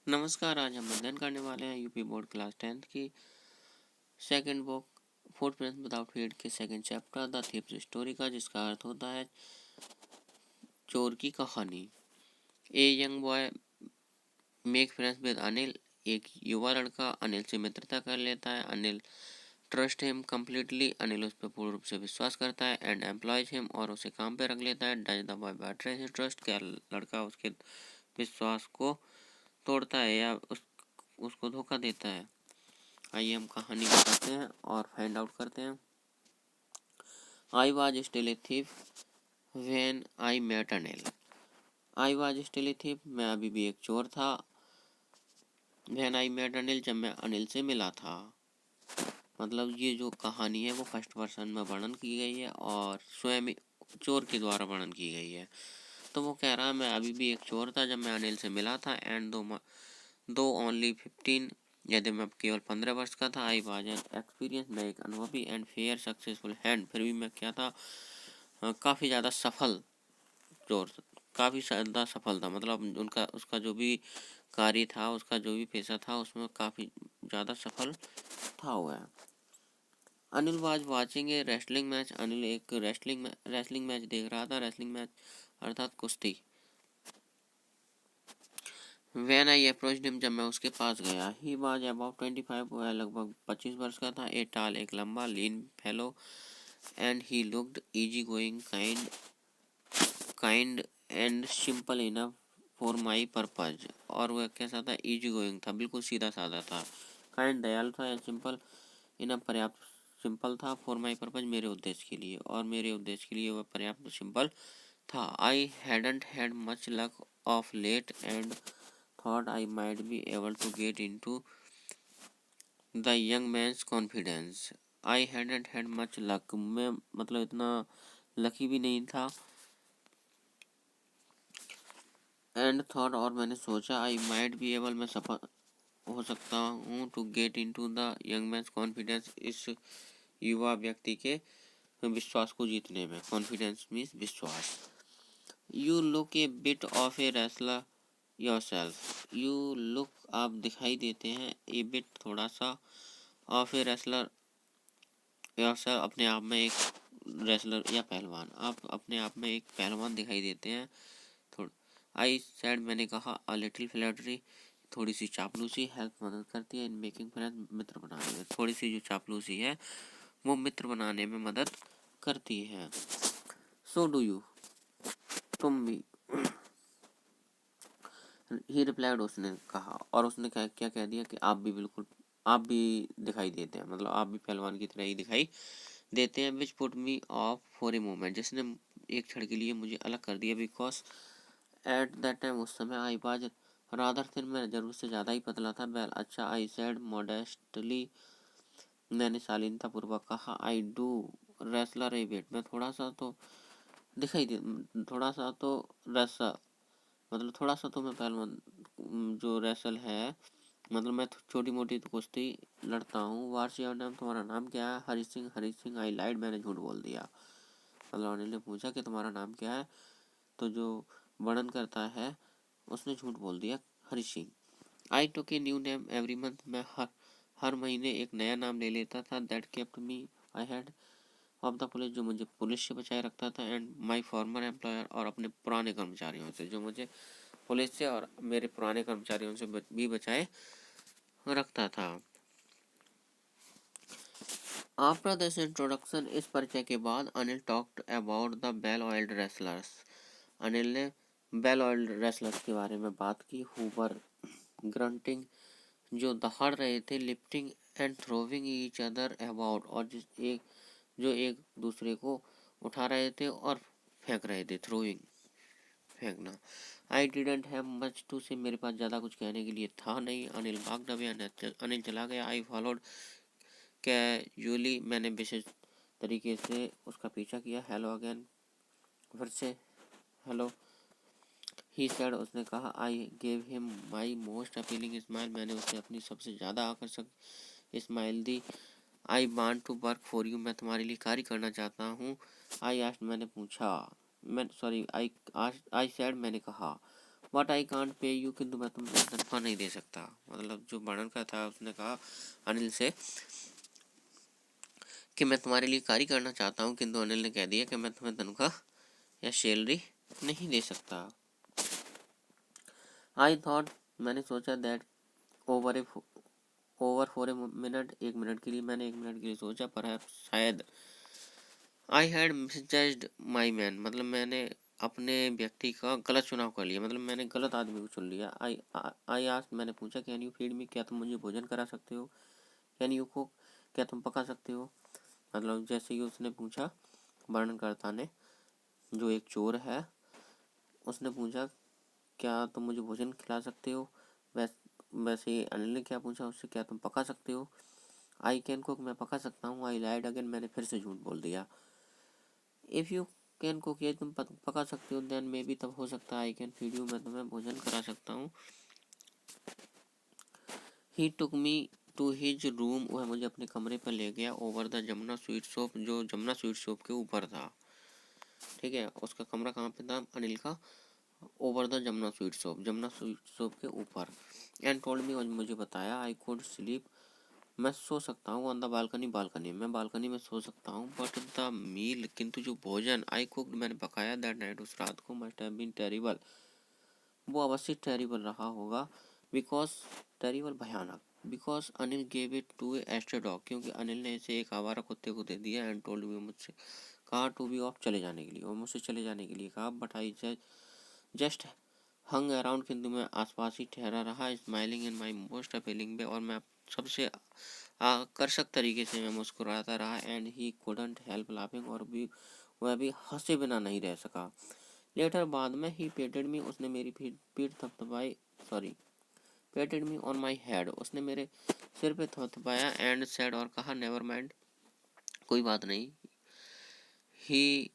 नमस्कार। आज हम अध्ययन करने वाले हैं यूपी बोर्ड क्लास 10th की second book footprints without feet के second chapter the thieves story का, जिसका अर्थ होता है चोर की कहानी। A young boy make friends with Anil. एक युवा लड़का अनिल से मित्रता कर लेता है। Anil trust him completely. Anil उस पर पूर्ण रूप से विश्वास करता है। एंड एम्प्लॉयज हिम, और उसे काम पे रख लेता है। Does the boy betray his trust. क्या लड़का उसके विश्वास को तोड़ता है या उसको धोखा देता है? आइए हम कहानी बताते हैं और फाइंड आउट करते हैं। I was still a thief when I met Anil. I was still a thief, मैं अभी भी एक चोर था। व्हेन आई मेट अनिल, जब मैं अनिल से मिला था। मतलब ये जो कहानी है वो फर्स्ट पर्सन में वर्णन की गई है और स्वयं चोर के द्वारा वर्णन की गई है। तो वो कह रहा है मैं अभी भी एक चोर था जब मैं अनिल से मिला था। एंड दो ओनली 15, यदि मैं केवल 15 वर्ष का था। आई वाज एन एक्सपीरियंस, मैं एक अनुभवी एंड फेयर सक्सेसफुल हैंड, फिर भी मैं क्या था, काफ़ी ज़्यादा सफल चोर, काफ़ी ज़्यादा सफल था। मतलब उनका उसका जो भी कार्य था, उसका जो भी पेशा था, उसमें काफ़ी ज़्यादा सफल था हुआ है। Anil was watching A wrestling match. Anil एक रेसलिंग मैच देख रहा था। रेसलिंग मैच अर्थात कुश्ती। When I approached him, जब मैं उसके पास गया, he was about 25, वह लगभग 25 वर्ष का था। A tall, एक लंबा lean fellow, and he looked easy going, kind and simple enough for my purpose। और वह कैसा था? easy going था, बिल्कुल सीधा साधा था। kind, दयालु था। and simple enough, पर्याप्त सिंपल था। for my purpose, मेरे उद्देश्य के लिए, और मेरे उद्देश्य के लिए वह पर्याप्त सिंपल था। I hadn't had much luck of late and thought I might be able to get into the young man's confidence। I hadn't had much luck, मैं मतलब इतना लकी भी नहीं था। and thought, और मैंने सोचा, I might be able, मैं सफल हो सकता हूँ, to get into the young man's confidence, इस युवा व्यक्ति के विश्वास को जीतने में। confidence means विश्वास। You look a bit of a wrestler yourself। You look, आप दिखाई देते हैं, a bit, थोड़ा सा, ऑफ ए रेसलर योरसेल्फ, अपने आप में एक रेसलर या पहलवान, आप अपने आप में एक पहलवान दिखाई देते हैं। थोड़ा आई सेड, मैंने कहा, अ लिटिल फ्लैटरी, थोड़ी सी चापलूसी, हेल्प, मदद करती है। इन मेकिंग फ्रेंड, मित्र बनाने में। थोड़ी सी जो चापलूसी है वो मित्र बनाने में मदद करती है। सो डू यू, तुम भी। ही रिप्लाइड, उसने कहा, और उसने क्या कह दिया कि आप भी, बिल्कुल आप भी दिखाई देते हैं, मतलब आप भी पहलवान की तरह ही दिखाई देते हैं। Which put me of for a moment, जिसने एक क्षण के लिए मुझे अलग कर दिया। बिकॉज एट दैट टाइम, उस समय, आई वाज रादर थिन, मैं जरूर से ज़्यादा ही पतला था। वेल, अच्छा, आई सेड मॉडेस्टली, मैंने शालीनता पूर्वक कहा। I do wrestle a bit, मैं थोड़ा सा तो दिखाई दे, थोड़ा सा तो रेसलर, मतलब थोड़ा सा तो मैं पहलवान, जो रेसल है, मतलब मैं छोटी मोटी तो कुश्ती लड़ता हूँ। वाट्स योर नेम, तुम्हारा नाम क्या है? हरी सिंह। हरी सिंह, आई लाइड, मैंने झूठ बोल दिया। मतलब अनिल ने पूछा कि तुम्हारा नाम क्या है, तो जो वर्णन करता है उसने झूठ बोल दिया, Hari Singh. I took a new name every month, मैं हर महीने एक नया नाम ले लेता था। That kept me ahead of the police, जो मुझे पुलिस से बचाए रखता था। एंड माई फॉर्मर एम्प्लॉयर, और अपने पुराने कर्मचारियों से, जो मुझे पुलिस से और मेरे पुराने कर्मचारियों से भी बचाए रखता था। आफ्टर दिस इंट्रोडक्शन, इस परिचय के बाद, Anil talked about the well oiled wrestlers. Anil ने वेल ऑयल्ड रेसलर्स के बारे में बात की। हु वर ग्रंटिंग, जो दहाड़ रहे थे। Lifting and throwing each other about, और जो एक दूसरे को उठा रहे थे और फेंक रहे थे। थ्रोइंग, फेंकना। I didn't have much to say, मेरे पास ज़्यादा कुछ कहने के लिए था नहीं। अनिल भाग अवे, अनिल चला गया। आई फॉलोड कैजुअली, मैंने विशेष तरीके से उसका पीछा किया। हेलो अगेन, फिर से हेलो। ही सेड, उसने कहा। I gave him my most appealing smile, मैंने उसे अपनी सबसे ज़्यादा आकर्षक स्माइल दी। I want to work for you, मैं तुम्हारे लिए कार्य करना चाहता हूँ। आई आस्ट, मैंने पूछा, मैं सॉरी आई सेड, मैंने कहा। But I can't pay you, किंतु मैं तुम्हें तनख्वाह नहीं दे सकता। मतलब जो वर्णन का था उसने कहा अनिल से कि मैं तुम्हारे लिए कार्य करना चाहता हूँ, किंतु अनिल ने कह दिया कि मैं तुम्हें तनख्वाह या सैलरी नहीं दे सकता। आई थॉट, मैंने सोचा, that over for a minute, 1 minute के लिए, मैंने 1 मिनट के लिए सोचा, पर शायद आई हैड मिसजज्ड माई मैन, मतलब मैंने अपने व्यक्ति का गलत चुनाव कर लिया, मतलब मैंने गलत आदमी को चुन लिया। आई आस्क्ड, मैंने पूछा, कैन यू फीड मी, क्या तुम मुझे भोजन करा सकते हो, कैन यू कुक, क्या तुम पका सकते हो। मतलब जैसे ही उसने पूछा, वर्णनकर्ता ने, जो एक चोर है, उसने पूछा क्या तुम मुझे भोजन खिला सकते हो, वैसे ही अनिल ने क्या पूछा उससे, क्या तुम पका सकते हो। आई कैन कुक, मैं पका सकता हूँ। आई लाइड अगेन, मैंने फिर से झूठ बोल दिया। इफ़ यू कैन कुक, ये तुम पका सकते हो, देन मे बी, तब हो सकता है, आई कैन फीड यू, मैं तुम्हें भोजन करा सकता हूँ। ही टुक मी टू हिज रूम, वह मुझे अपने कमरे पर ले गया। Over the Jamuna sweet shop, जो जमुना स्वीट शॉप के ऊपर था। ठीक है, उसका कमरा कहाँ पे था अनिल का, over the Jamuna sweet shop, Jamuna sweet shop के ऊपर। एंड टोल्ड मी, मुझे बताया, आई कुड स्लीप, मैं सो सकता हूँ, ऑन द बालकनी, बालकनी में, बालकनी में सो सकता हूँ। बट द मील, किंतु जो भोजन, आई कुक्ड, मैंने पकाया, दैट नाइट, उस रात को, मस्ट हैव बीन टेरिबल, वो अवश्य टेरिबल रहा होगा। बिकॉज, टेरिबल, भयानक। Because Anil gave it to a stray dog, क्योंकि अनिल ने इसे एक आवारा कुत्ते को दे दिया। एंड टोल्ड मी, मुझसे कहा, टू बी ऑफ, चले जाने के लिए, और मुझसे चले जाने के लिए कहा। But I just hung around, किंतु मैं आसपास ही ठहरा रहा। Smiling in my most appealing way, और मैं सबसे आकर्षक तरीके से मैं मुस्कुराता रहा। And he couldn't help laughing, और भी वह भी हंसे बिना नहीं रह सका। लेटर, बाद में, ही पेटेड मी, उसने मेरी पीठ थपथपाई, sorry, patted me on my head, उसने मेरे सिर पे थपथपाया। एंड सेड, और कहा, नेवर माइंड, कोई बात नहीं। ही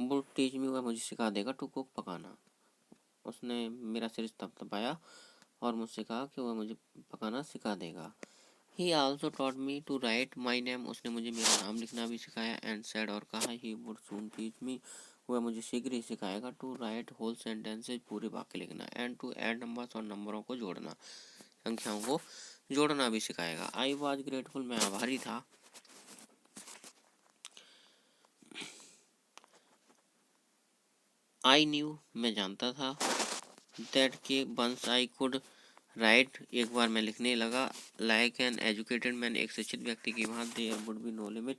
वुड टीच मी, वह मुझे सिखा देगा, टू कुक, पकाना। उसने मेरा सिर थपथपाया और मुझसे कहा कि वह मुझे पकाना सिखा देगा। He also taught me to write my name, उसने मुझे मेरा नाम लिखना भी सिखाया। एंड सेड, और कहा, he would soon teach me, वह मुझे शीघ्र ही सिखाएगा, टू राइट होल सेंटेंसेज, पूरे वाक्य लिखना। एंड टू ऐड नंबर्स, और नंबरों को जोड़ना, संख्याओं को जोड़ना भी सिखाएगा। आई वॉज ग्रेटफुल, मैं आभारी था। आई न्यू, मैं जानता था, दैट के वंस आई कुड राइट, एक बार मैं लिखने लगा, लाइक एन एजुकेटेड मैन, एक शिक्षित व्यक्ति की भांति, there would be no limit,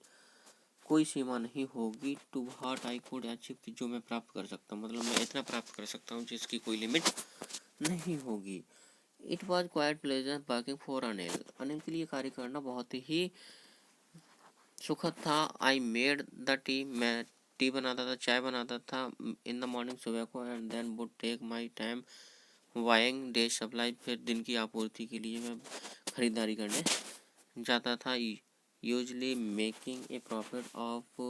कोई सीमा नहीं होगी, to what I could achieve, जो मैं प्राप्त कर सकता हूँ, मतलब मैं इतना प्राप्त कर सकता हूँ जिसकी कोई लिमिट नहीं होगी। It was quite pleasant working for Anil, Anil के लिए कार्य करना बहुत ही सुखद था। आई मेड द टी, मैं टी बनाता था, चाय बनाता था, इन द मॉर्निंग, सुबह को। And then would take my time buying day supply, फिर दिन की आपूर्ति के लिए मैं खरीदारी करने जाता था। Usually making a profit of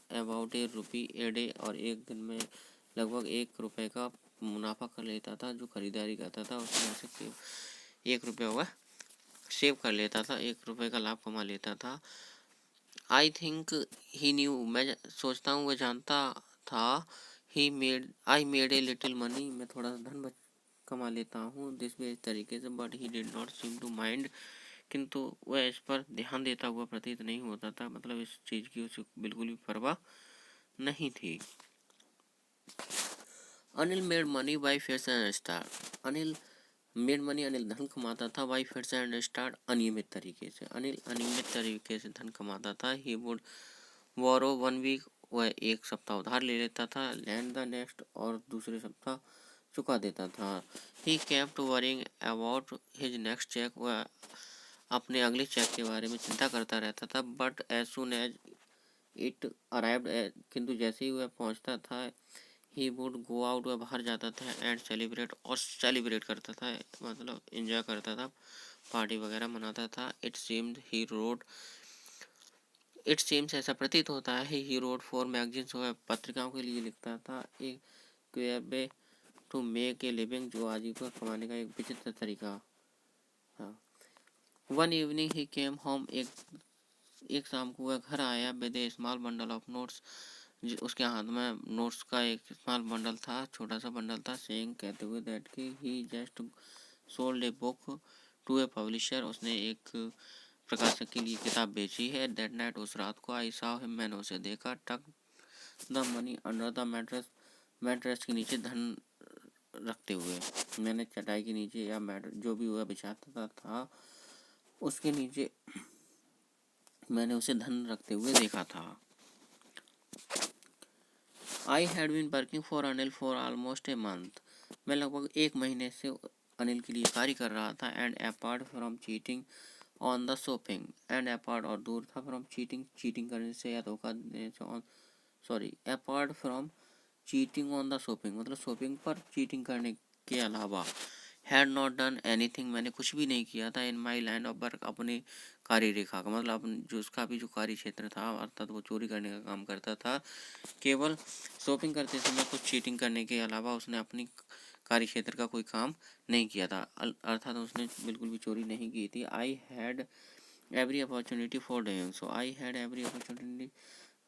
about A rupee a day, और एक दिन में लगभग 1 रुपये का मुनाफा कर लेता था। जो खरीदारी करता था उसमें से 1 रुपये हुआ सेव कर लेता था, 1 रुपये का लाभ कमा लेता था। आई थिंक ही न्यू, मैं सोचता हूँ वह जानता था। I made a little money, मैं थोड़ा सा धन कमा लेता हूँ, दिस वे, इस तरीके से। But he did not seem to mind, किंतु वह इस पर ध्यान देता हुआ प्रतीत नहीं होता था, मतलब इस चीज़ की उसे बिल्कुल भी परवाह नहीं थी। Anil made money by face and star, Anil made money, Anil धन कमाता था, बाई फेस एंड स्टार, अनियमित तरीके से, अनिल अनियमित तरीके से धन कमाता था। ही वुड बोरो 1 वीक, वह 1 सप्ताह उधार ले लेता था, लैंड द नेक्स्ट, और दूसरे सप्ताह चुका देता था। He kept worrying about his next cheque, वह अपने अगले चेक के बारे में चिंता करता रहता था। But as soon as it arrived, किंतु जैसे ही वह पहुंचता था, ही वुड गो आउट, वह बाहर जाता था, एंड सेलिब्रेट, और सेलिब्रेट करता था, मतलब एंजॉय करता था, पार्टी वगैरह मनाता था। इट सीम्स, ऐसा प्रतीत होता है, ही रोड फॉर मैगजीन्स, वह पत्रिकाओं के लिए लिखता था। एक way to make a living, जो आजीविका कमाने का एक विचित्र तरीका था। One evening he came home, एक शाम को वह घर आया, with a small bundle of notes, उसके हाथ में नोट्स का एक स्मॉल बंडल था, छोटा सा बंडल था, सेइंग कहते हुए दैट कि he just sold a book to a publisher, उसने एक प्रकाशक के लिए किताब बेची है। दैट नाइट, उस रात को, आई सॉ हिम, मैंने उसे देखा, टक the money under the mattress, mattress के नीचे धन रखते हुए, मैंने चटाई के नीचे या मैट जो भी हुआ बिछाता था उसके नीचे मैंने उसे धन रखते हुए देखा था। I had been working for Anil for almost a month, मैं लगभग 1 महीने से अनिल के लिए कार्य कर रहा था। And apart from cheating on the shopping, and apart और दूर था, फ्रॉम चीटिंग चीटिंग करने से या धोखा देने से, on sorry apart from cheating on the shopping मतलब शॉपिंग पर चीटिंग करने के अलावा, हैड नॉट डन एनीथिंग, मैंने कुछ भी नहीं किया था, इन माई लाइन ऑफ वर्क, अपनी कार्य रेखा का मतलब अपन जो उसका भी जो कार्य क्षेत्र था, अर्थात वो चोरी करने का काम करता था, केवल शॉपिंग करते समय कुछ चीटिंग करने के अलावा उसने अपनी कार्य क्षेत्र का कोई काम नहीं किया था, अर्थात उसने बिल्कुल भी चोरी नहीं की थी। I had every opportunity for doing so, I had every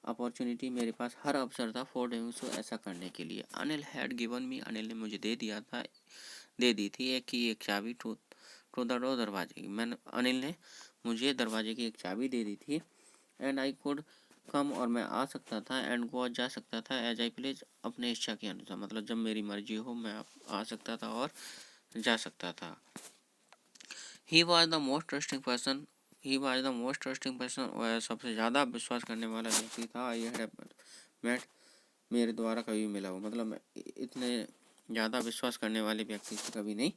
opportunity मेरे पास हर अवसर था, फॉर डूइंग सो ऐसा करने के लिए। Anil had given me, Anil ने मुझे दे दी थी एक चाबी टू द डोर, दरवाजे की, मैंने अनिल ने मुझे दरवाजे की एक चाबी दे दी थी। एंड आई कुड कम, और मैं आ सकता था, एंड गो, जा सकता था, एज आई प्लीज, अपने इच्छा के अनुसार, मतलब जब मेरी मर्जी हो मैं आ सकता था और जा सकता था। He was the most trusting person, he was the most trusting person, वह सबसे ज़्यादा विश्वास करने वाला व्यक्ति था। आई हैड मेट, मेरे द्वारा कभी मिला हो, मतलब मैं इतने ज़्यादा विश्वास करने वाले व्यक्ति से कभी नहीं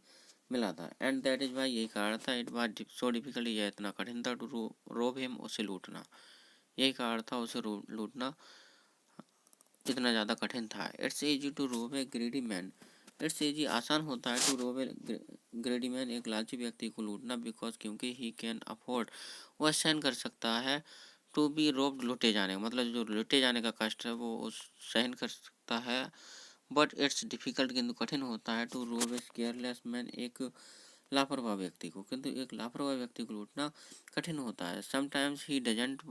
मिला था। एंड दैट इज़ वाई, यही कारण था, इट वाज सो डिफिकल्ट, यह इतना कठिन था, टू रोब हिम, उसे लूटना, यही कारण था उसे लूटना इतना ज़्यादा कठिन था। इट्स इजी टू रोब ए ग्रेडी मैन, इट्स इजी, आसान होता है, टू रोब ए ग्रेडी मैन, एक लालची व्यक्ति को लूटना, बिकॉज, क्योंकि, ही कैन अफोर्ड, वह सहन कर सकता है, टू बी रोब्ड, लूटे जाने, मतलब जो लूटे जाने का कष्ट है वो उस सहन कर सकता है। बट इट्स डिफिकल्ट, किंतु कठिन होता है, टू रोब ए केयरलेस मैन, एक लापरवाह व्यक्ति को, किंतु एक लापरवाह व्यक्ति को लूटना कठिन होता है। Sometimes he doesn't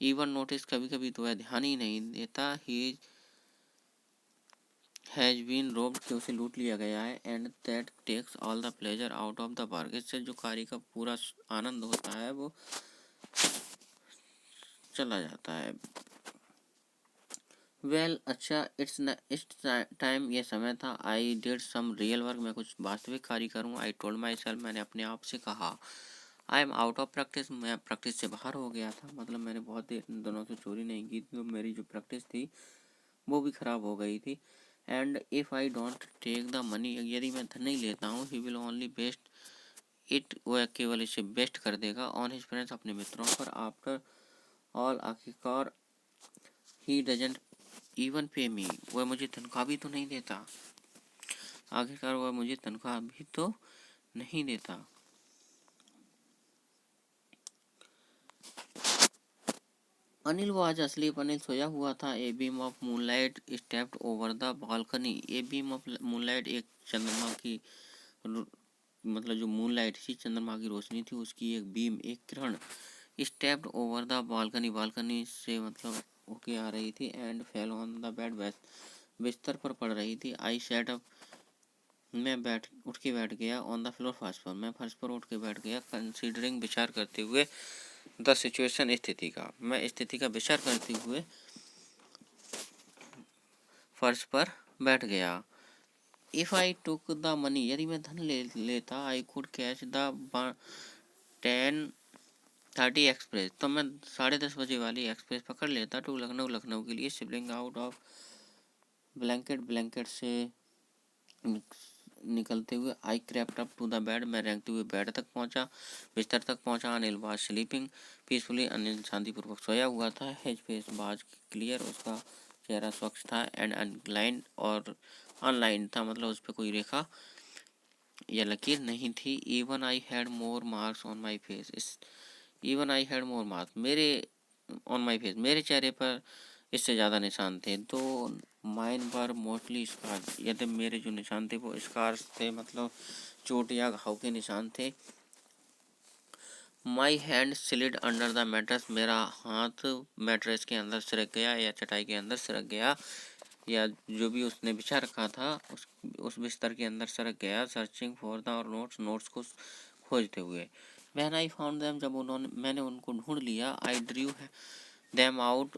even notice, कभी कभी तो वह ध्यान ही नहीं देता, ही हैज बीन रोब्ड, कि उसे लूट लिया गया है। And that takes all the pleasure out of the work, इससे जो कार्य का पूरा आनंद होता है वो चला जाता है। वेल, अच्छा, इट्स टाइम, ये समय था, I did some real work, मैं कुछ वास्तविक कार्य करूँ। आई टोल्ड माई सेल्फ, मैंने अपने आप से कहा। I am out of practice, मैं प्रैक्टिस से बाहर हो गया था, मतलब मैंने बहुत दिनों से चोरी नहीं की, तो मेरी जो प्रैक्टिस थी वो भी ख़राब हो गई थी। And if I don't take the money, यदि मैं धन नहीं लेता हूँ, he will only waste it, वह केवल इसे बेस्ट कर देगा, ऑन हिज फ्रेंड्स, अपने मित्रों पर। आफ्टर ऑल, आखिरकार, ही डजेंट इवन पे मी, वह मुझे तनख्वाह भी तो नहीं देता, आखिरकार वह मुझे तनख्वाह भी तो नहीं देता। अनिल वाज अस्लीप, अनिल सोया हुआ था। A beam of moonlight stepped over the balcony, a beam of moonlight, एक चंद्रमा की मतलब जो मूनलाइट थी, चंद्रमा की रोशनी थी, उसकी एक बीम, एक किरण, stepped over the balcony, balcony से मतलब होके आ रही थी। And fell on the bed, बिस्तर पर पड़ रही थी। आई सेट अप, मैं उठ के बैठ गया। ऑन द फ्लोर, फर्श पर, मैं फर्श पर उठ के बैठ गया। कंसीडरिंग, विचार करते हुए, द सिचुएशन, स्थिति का, मैं स्थिति का विचार करते हुए फर्श पर बैठ गया। If I took the money, यदि मैं धन लेता, I could catch the 10:30 express, तो मैं 10:30 बजे वाली एक्सप्रेस पकड़ लेता, टू लखनऊ, लखनऊ के लिए। Shivering out of blanket, blanket से निकलते हुए। I crept up to the bed, मैं रेंगते हुए बेड तक पहुंचा, बिस्तर तक पहुंचा। Anil was sleeping peacefully, Anil शांतिपूर्वक सोया हुआ था। हिज फेस वाज क्लियर, उसका चेहरा स्वच्छ था। एंड अनलाइंड, और अनलाइन था, मतलब उस पर कोई रेखा या लकीर नहीं थी। Even I had more marks on my face, even I had more marks, मेरे ऑन माई फेस, मेरे चेहरे पर इससे ज़्यादा निशान थे। तो माइन पर मोस्टली स्कार, यदि मेरे जो निशान थे वो स्कार्स थे, मतलब चोट या घाव के निशान थे। My hand slid under the mattress, मेरा हाथ मैट्रेस के अंदर सरक गया या चटाई के अंदर सरक गया, या जो भी उसने बिछा रखा था उस बिस्तर के अंदर सरक गया। Searching for the notes, notes को खोजते हुए। व्हेन आई फाउंड देम, जब मैंने उनको ढूंढ लिया। I drew them out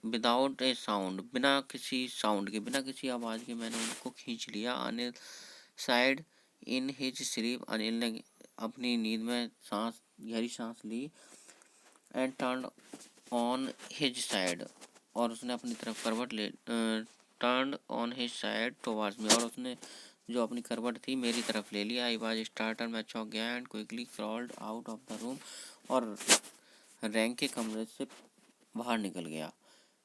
without A sound, बिना किसी साउंड के, बिना किसी आवाज़ के मैंने उनको खींच लिया। Anil sighed in his sleep, Anil ने अपनी नींद में गहरी सांस ली। And turn on his side, और उसने अपनी तरफ करवट ले turn on his side towards me, और उसने जो अपनी करवट थी मेरी तरफ ले लिया। आई वाज स्टार्टर, मैं चौंक गया। And quickly crawled out of the room, और रैंक के कमरे से बाहर निकल गया।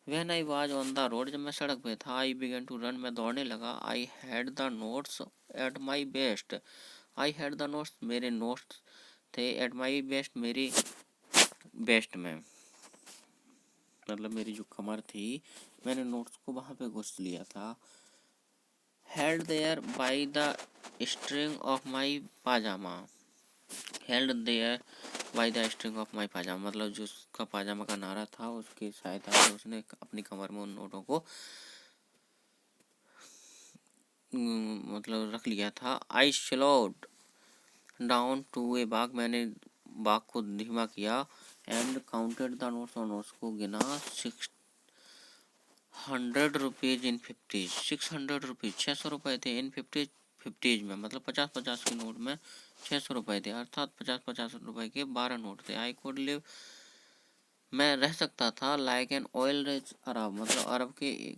When I was on the road, जब मैं सड़क पे था। आई बिगन टू रन, मैं दौड़ने लगा। I had the notes at my best, I had the notes, मेरे नोट्स थे। एट माई बेस्ट, मेरी बेस्ट में, मतलब मेरी जो कमर थी, मैंने नोट्स को वहाँ पे घुस लिया था। Held there by the string of my pyjama, held there by the string of my pyjama, मतलब जो उसका पाजामा का नारा था उसकी सहायता से उसने अपनी कमर में उन नोटों को मतलब रख लिया था। आई स्लोड डाउन टू ए बाग, मैंने बाग को धीमा किया। एंड काउंटेड द नोट्स, और नोट्स को गिना। 600 रुपीज इन 50, 600 रुपीज, 600 रुपये थे। इन 50 में, मतलब 50-50 के नोट में 600 रुपये थे, अर्थात 50-50 रुपये के 12 नोट थे। आई कुड लिव, मैं रह सकता था। लाइक एन ऑयल रिच अरब, मतलब अरब के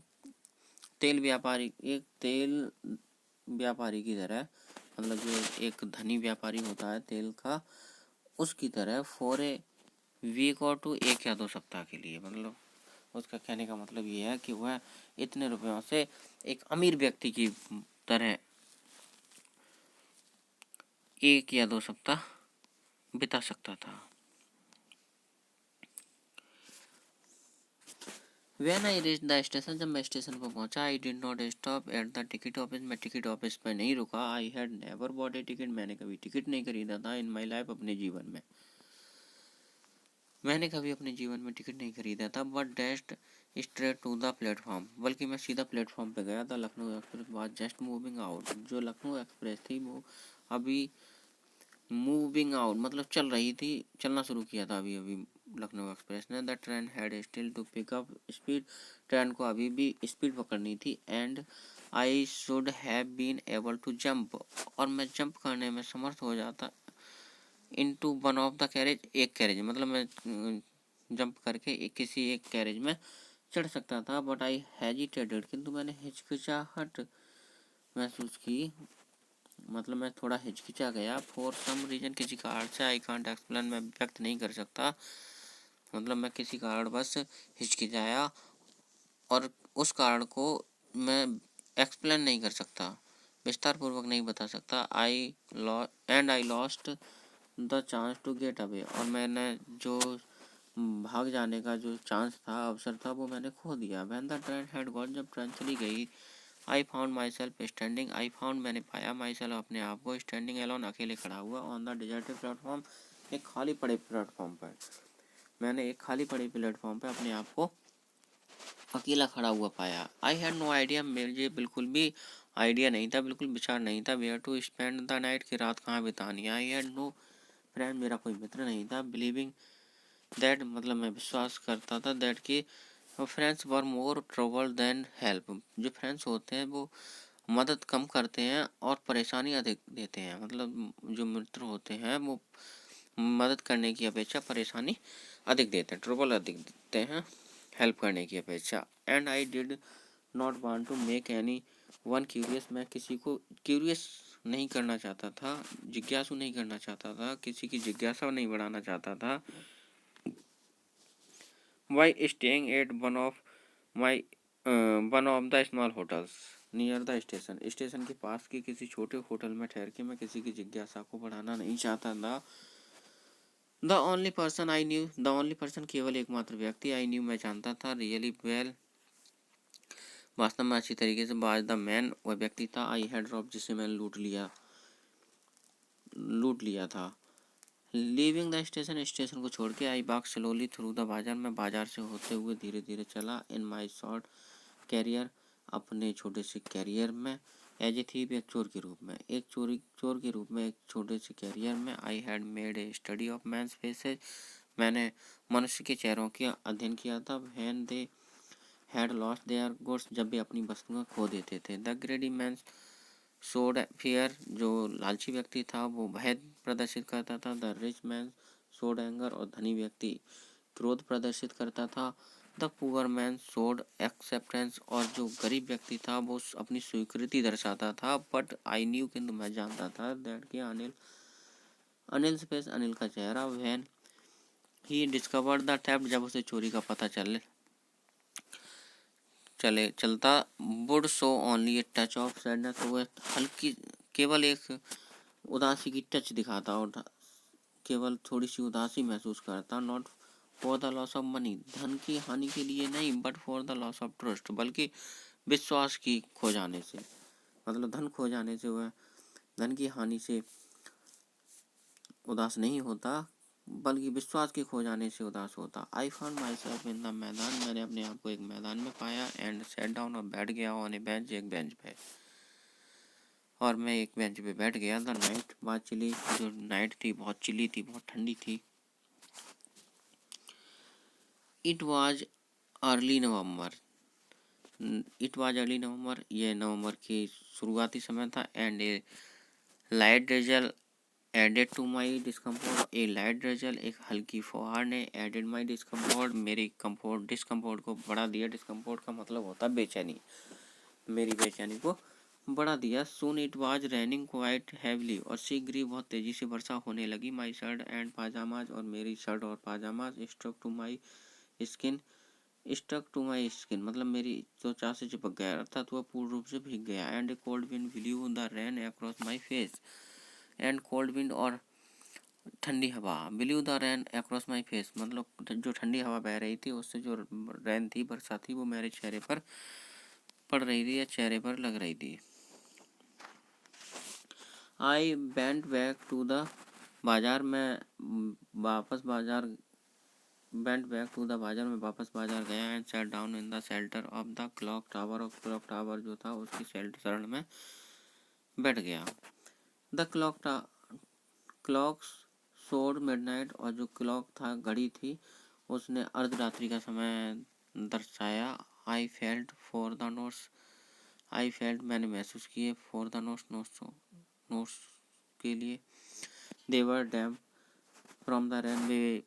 तेल व्यापारी, एक तेल व्यापारी की तरह, मतलब जो एक धनी व्यापारी होता है तेल का, उसकी तरह। फॉर ए वीक और टू, 1 या 2 सप्ताह के लिए, मतलब उसका कहने का मतलब ये है कि वह इतने रुपयों से एक अमीर व्यक्ति की तरह 1 या 2 सप्ताह बिता सकता था। When I reached the station, जब मैं स्टेशन पर पहुंचा। I did not stop at the ticket office, मैं टिकट ऑफिस पर नहीं रुका। I had never bought a ticket, मैंने कभी टिकट नहीं खरीदा था। In my life, अपने जीवन में, मैंने कभी अपने जीवन में टिकट नहीं खरीदा था। But dashed straight to the platform, बल्कि मैं सीधा प्लेटफॉर्म पे गया था। Lucknow Express was just moving out, जो लखनऊ एक्सप्रेस थी वो अभी मूविंग आउट, मतलब चल रही थी, चलना शुरू किया था अभी अभी लखनऊ एक्सप्रेस ने। The train had still to pick up speed, train को अभी भी स्पीड पकड़नी थी। And I should have been able to jump, और मैं जंप करने में समर्थ हो जाता। Into one of the carriage, एक कैरेज, मतलब मैं जंप करके किसी एक कैरेज में चढ़ सकता था। बट आई हेजिटेटेड, किंतु मैंने हिचकिचाहट महसूस की, मतलब मैं थोड़ा हिचकिचा गया। फॉर सम रीजन, किसी कारण से। आई कांट एक्सप्लेन, मैं व्यक्त नहीं कर सकता, मतलब मैं किसी कारण बस हिचकिचाया, और उस कारण को मैं एक्सप्लेन नहीं कर सकता, विस्तार पूर्वक नहीं बता सकता। I lost the chance to get away, और मैंने जो भाग जाने का जो चांस था, अवसर था, वो मैंने खो दिया। When the train had gone, जब ट्रेन चली गई। I found my self standing, I found, मैंने पाया। माई सेल्फ, अपने आप को। स्टैंडिंग एलोन, अकेले खड़ा हुआ। ऑन द डिजर्टेड प्लेटफॉर्म, एक खाली पड़े प्लेटफॉर्म पर, मैंने एक खाली पड़े प्लेटफॉर्म पर अपने आप को अकेला खड़ा हुआ पाया। आई हैड नो आइडिया, मुझे बिल्कुल भी आइडिया नहीं था, बिल्कुल विचार नहीं था। Where to spend the night, की रात कहाँ बितानी। आई हैड नो फ्रेंड, मेरा कोई मित्र नहीं था। बिलीविंग दैट, मतलब मैं विश्वास करता था दैट कि friends were more trouble than help, जो फ्रेंड्स होते हैं वो मदद कम करते हैं और परेशानी अधिक देते हैं, मतलब जो मित्र होते हैं वो मदद करने की अपेक्षा परेशानी अधिक देते हैं, ट्रबल अधिक देते हैं हेल्प करने की अपेक्षा। And I did not want to make anyone curious, मैं किसी को क्यूरियस नहीं करना चाहता था, जिज्ञासु नहीं करना चाहता था, किसी की जिज्ञासा नहीं बढ़ाना चाहता था। Why staying at one of the small hotels near the station, station के पास के किसी छोटे होटल में ठहर के मैं किसी की जिज्ञासा को बढ़ाना नहीं चाहता था। The only person I knew, the only person, केवल एकमात्र व्यक्ति, आई न्यू, मैं जानता था, रियली वेल, वास्तव में अच्छी तरीके से, बाज द मैन, वह व्यक्ति था। आई हैड रॉब, जिसे मैंने लूट लिया था। लीविंग द स्टेशन, स्टेशन को छोड़ के I walk slowly through the बाजार, मैं बाजार से होते हुए धीरे धीरे चला। इन माई शॉर्ट कैरियर, अपने छोटे से कैरियर में। एज ए थीप, एक चोर के रूप में, एक चोर के रूप में, एक छोटे से कैरियर में। I had made a study of men's faces, मैंने मनुष्य के चेहरों का अध्ययन किया था। When they had lost their goods, जब भी अपनी वस्तुएं खो देते थे। The greedy man showed fear, जो लालची व्यक्ति था वो भय प्रदर्शित करता था। The rich man showed anger, और धनी व्यक्ति क्रोध प्रदर्शित करता था। The poor man showed acceptance, और जो गरीब व्यक्ति था वो अपनी स्वीकृति दर्शाता था। बट आई न्यू, किंतु मैं जानता था, दैट कि अनिल फेस, अनिल का चेहरा। When he discovered the theft, जब उसे चोरी का पता चलता। Would show only a touch of sadness, वो हल्की केवल एक उदासी की टच दिखाता और केवल थोड़ी सी उदासी महसूस करता। Not for the loss of money, धन की हानि के लिए नहीं, but for the loss of trust, बल्कि विश्वास की खो जाने से। मतलब धन खो जाने से वह धन की हानि से उदास नहीं होता, बल्कि विश्वास के खो जाने से उदास होता। I found my self in the मैदान, मैंने अपने आप को एक मैदान में पाया। एंड सेट डाउन, और बैठ गया ऑन ए बेंच, एक बेंच पे, और मैं एक बेंच पे बैठ गया। द नाइट वाज चिली, जो नाइट थी बहुत चिली थी, बहुत ठंडी थी। इट वाज अर्ली नवंबर, ये नवंबर की शुरुआती समय था। And a light drizzle added to my discomfort, a light drizzle, एक हल्की फुहार ने एडेड माई डिस्कम्फोर्ट, मेरी डिस्कम्फोर्ट को बढ़ा दिया। डिस्कम्फोर्ट का मतलब होता है बेचैनी, मेरी बेचैनी को बढ़ा दिया। Soon it was raining quite heavily, और शीघ्र ही बहुत तेजी से वर्षा होने लगी। माई शर्ट एंड पाजामाज, और मेरी शर्ट और पाजामाज स्टक टू माई स्किन, मतलब मेरी त्वचा से चिपक गया, अर्थात वह पूर्ण रूप से भीग गया। And A cold wind blue the rain across my face, and cold wind, और ठंडी हवा, blue the rain across my face, मतलब जो ठंडी हवा बह रही थी उससे जो रेन थी, वर्षा थी, वो मेरे चेहरे पर पड़ रही थी या चेहरे पर लग रही थी। I went back to the bazaar, में वापस बाजार गया। And sat down in the shelter of the clock tower, और क्लॉक टावर जो था उसकी शरण में बैठ गया। द क्लॉक शोड मिडनाइट, और जो क्लॉक था, घड़ी थी, उसने अर्धरात्रि का समय दर्शाया। I felt for the notes, मैंने महसूस किए, फॉर द नोट्स के लिए। देवर डैम फ्रॉम द रेन, वे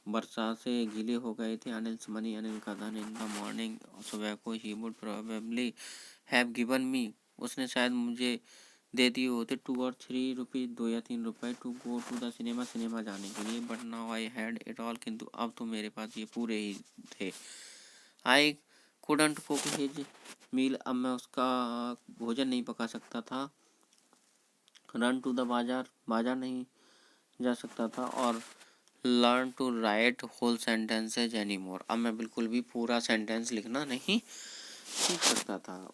वर्षा से गीले हो गए थे। अनिल्स मनी, अनिल का धन। इन द मॉर्निंग, सुबह को, he would probably have given me, उसने शायद मुझे दे दिए होते 2 or 3 रुपीज, 2 या 3 रुपए, to go to the cinema जाने के लिए। But now I had it all, किंतु अब तो मेरे पास ये पूरे ही थे। I couldn't cook his meal, अब मैं उसका भोजन नहीं पका सकता था। रन टू द बाजार नहीं जा सकता था। और learn to write whole sentences any more, अब मैं बिल्कुल भी पूरा सेंटेंस लिखना नहीं सीख सकता था।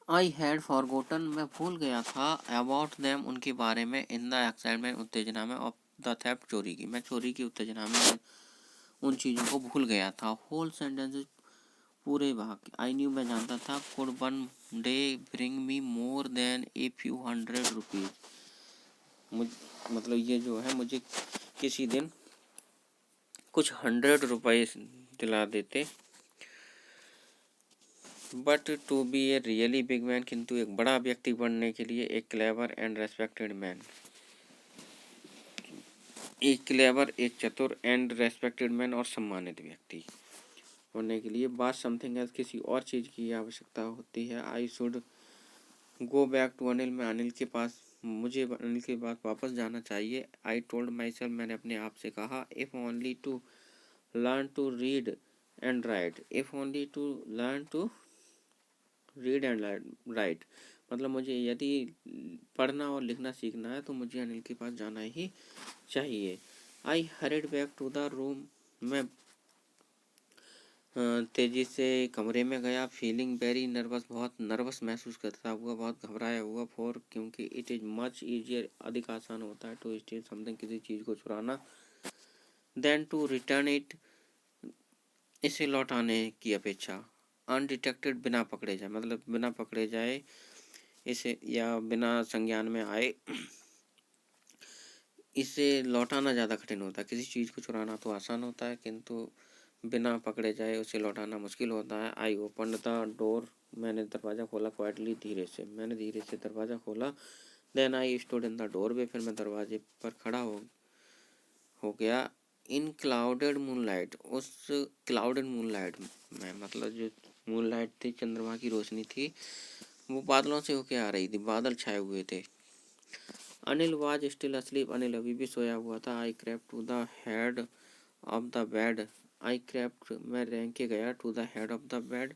आई हैड फॉरगोटन, मैं भूल गया था। अबाउट देम, उनके बारे में। इन द एक्साइटमेंट, उत्तेजना में। ऑफ द थेफ्ट, चोरी की, मैं चोरी की उत्तेजना में उन चीज़ों को भूल गया था। होल सेंटेंसेज, पूरे वाक्य। आई न्यू, मैं जानता था। Could one day bring me more than a few hundred rupees, मतलब ये जो है मुझे किसी दिन कुछ 100 रुपये दिला देते। But to be a really big man, किंतु एक बड़ा व्यक्ति बनने के लिए, एक क्लेवर एंड रेस्पेक्टेड मैन, एक चतुर एंड रेस्पेक्टेड मैन, और सम्मानित व्यक्ति होने के लिए बात समथिंग एल्स, किसी और चीज़ की आवश्यकता होती है। I should go back to Anil, मैं अनिल के पास, मुझे अनिल के पास वापस जाना चाहिए। आई टोल्ड माई सेल्फ, मैंने अपने आप से कहा। If only to learn to read and write, if only to learn to read and write, मतलब मुझे यदि पढ़ना और लिखना सीखना है तो मुझे अनिल के पास जाना ही चाहिए। I hurried back to the room, मैं तेजी से कमरे में गया। फीलिंग वेरी नर्वस, बहुत नर्वस महसूस करता हुआ, बहुत घबराया हुआ। फॉर क्योंकि इट इज़ मच ईजियर, अधिक आसान होता है, टू स्टील समथिंग, किसी चीज़ को चुराना, देन टू रिटर्न इट, इसे लौटाने की अपेक्षा। अनडिटेक्टेड, बिना पकड़े जाए, मतलब बिना पकड़े जाए इसे, या बिना संज्ञान में आए इसे लौटाना ज़्यादा कठिन होता है। किसी चीज़ को चुराना तो आसान होता है, किंतु बिना पकड़े जाए उसे लौटाना मुश्किल होता है। आई ओपन द डोर, मैंने दरवाज़ा खोला। क्वाइटली, धीरे से, मैंने धीरे से दरवाज़ा खोला। Then I stood in the doorway, फिर मैं दरवाजे पर खड़ा हो गया। इन क्लाउडेड मूनलाइट, उस क्लाउडेड मूनलाइट में, मतलब जो मूनलाइट थी, चंद्रमा की रोशनी थी, वो बादलों से होके आ रही थी, बादल छाए हुए थे। Anil was still asleep, Anil अभी भी सोया हुआ था। I crept to the head of the bed, I crept, मैं रेंग के गया, to the head of the bed,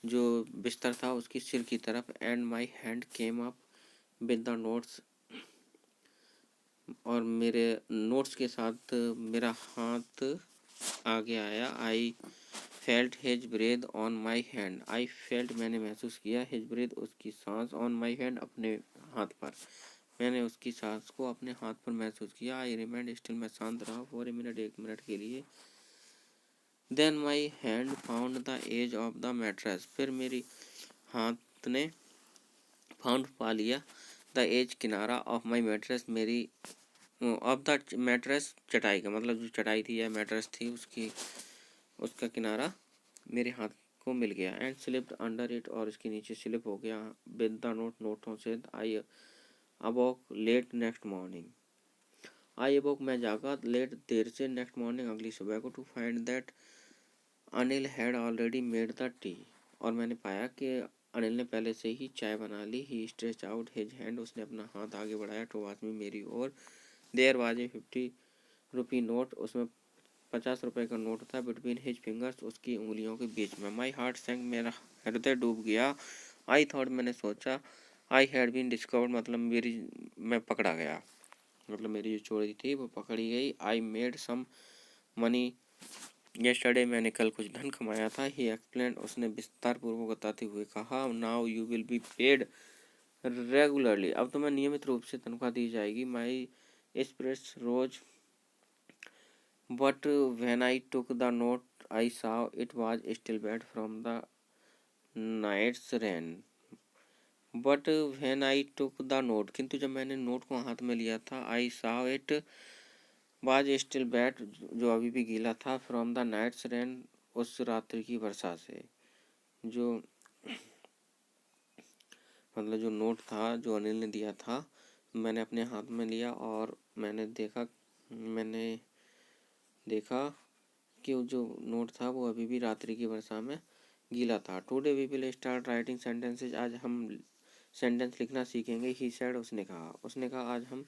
जो बिस्तर था उसकी सिर की तरफ। And my hand came up with the notes, और मेरे नोट्स के साथ मेरा हाथ आगे आया। I felt his breath on my hand, I felt, मैंने महसूस किया, हिज ब्रेथ, उसकी सांस, ऑन माई हैंड, अपने हाथ पर, मैंने उसकी सांस को अपने हाथ पर महसूस किया। आई रिमेंड स्टिल, मैं शांत रहा, फॉर ए मिनट, 1 मिनट के लिए। Then my hand found the edge of the mattress, फिर मेरी हाथ ने फाउंड, पा लिया, द एज, किनारा, ऑफ माई मैट्रेस, मेरी, ऑफ द मैट्रेस, चटाई का, मतलब जो चटाई थी या मैट्रेस थी उसका किनारा मेरे हाथ को मिल गया। एंड स्लिप्ड अंडर इट, और इसके नीचे स्लिप हो गया। विद द नोट, नोटों से। आई अवोक लेट नेक्स्ट मॉर्निंग, आई अवोक, मैं जागा, लेट, देर से, नेक्स्ट मॉर्निंग, अगली सुबह को, to find that Anil had already made the tea, और मैंने पाया कि अनिल ने पहले से ही चाय बना ली। He stretch out his hand, उसने अपना हाथ आगे बढ़ाया, टुवर्ड्स मी, मेरी ओर। There was a 50 rupee note, उसमें 50 रुपए का नोट था। बिटवीन हिज फिंगर्स, उसकी उंगलियों के बीच में। माई हार्ट सैंक, मेरा हृदय डूब गया। आई थॉट, मैंने सोचा, आई हैड बीन डिस्कवर्ड, मतलब मैं पकड़ा गया, मतलब मेरी जो चोरी थी वो पकड़ी गई। I made some money yesterday, मैंने कल कुछ धन कमाया था। ही एक्सप्लेन, उसने विस्तार पूर्वक बताते हुए कहा। Now you will be paid regularly, अब तुम्हें नियमित रूप से तनख्वाह दी जाएगी। My spirits rose, but when I took the note I saw it was still wet from the night's rain. But when I took the note, किंतु जब मैंने नोट को हाथ में लिया था, आई saw it was still wet, जो अभी भी गीला था, फ्रॉम द नाइट्स रेन, उस रात्रि की वर्षा से। जो मतलब जो नोट था जो अनिल ने दिया था, मैंने अपने हाथ में लिया, और मैंने देखा कि जो नोट था वो अभी भी रात्रि की वर्षा में गीला था। Today we will start writing sentences, आज हम सेंटेंस लिखना सीखेंगे। ही सेड, उसने कहा आज हम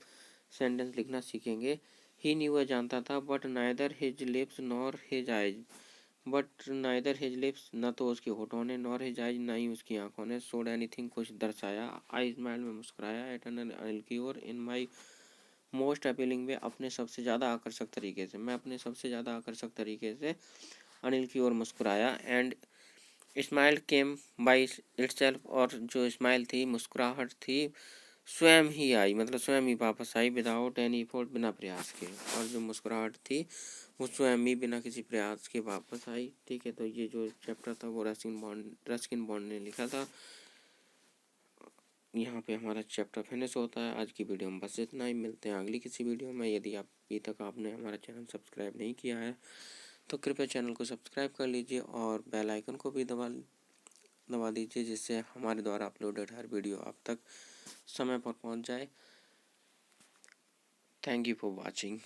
सेंटेंस लिखना सीखेंगे। ही न्यू, वह जानता था, but neither his lips nor his eyes, but neither his lips, न तो उसके होठों ने, नॉर हिज आइज, न ही उसकी आंखों ने, शोड एनीथिंग, कुछ दर्शाया। आई स्माइल, में मुस्कुराया, एट अनिल की ओर, इन माई मोस्ट अपीलिंग वे, अपने सबसे ज़्यादा आकर्षक तरीके से, मैं अपने सबसे ज़्यादा आकर्षक तरीके से अनिल की ओर मुस्कुराया। And smile came by itself, और जो स्माइल थी, मुस्कुराहट थी, स्वयं ही आई, मतलब स्वयं ही वापस आई। विदाउट एनी एफर्ट, बिना प्रयास के, और जो मुस्कुराहट थी वो स्वयं ही बिना किसी प्रयास के वापस आई। ठीक है, तो ये जो चैप्टर था वो रस्किन बॉन्ड ने लिखा था। यहाँ पे हमारा चैप्टर फिनिश होता है। आज की वीडियो में बस इतना ही, मिलते हैं अगली किसी वीडियो में। यदि आप अभी तक आपने हमारा चैनल सब्सक्राइब नहीं किया है तो कृपया चैनल को सब्सक्राइब कर लीजिए, और बेल आइकन को भी दबा दीजिए, जिससे हमारे द्वारा अपलोडेड हर वीडियो आप तक समय पर पहुँच जाए। Thank you for watching.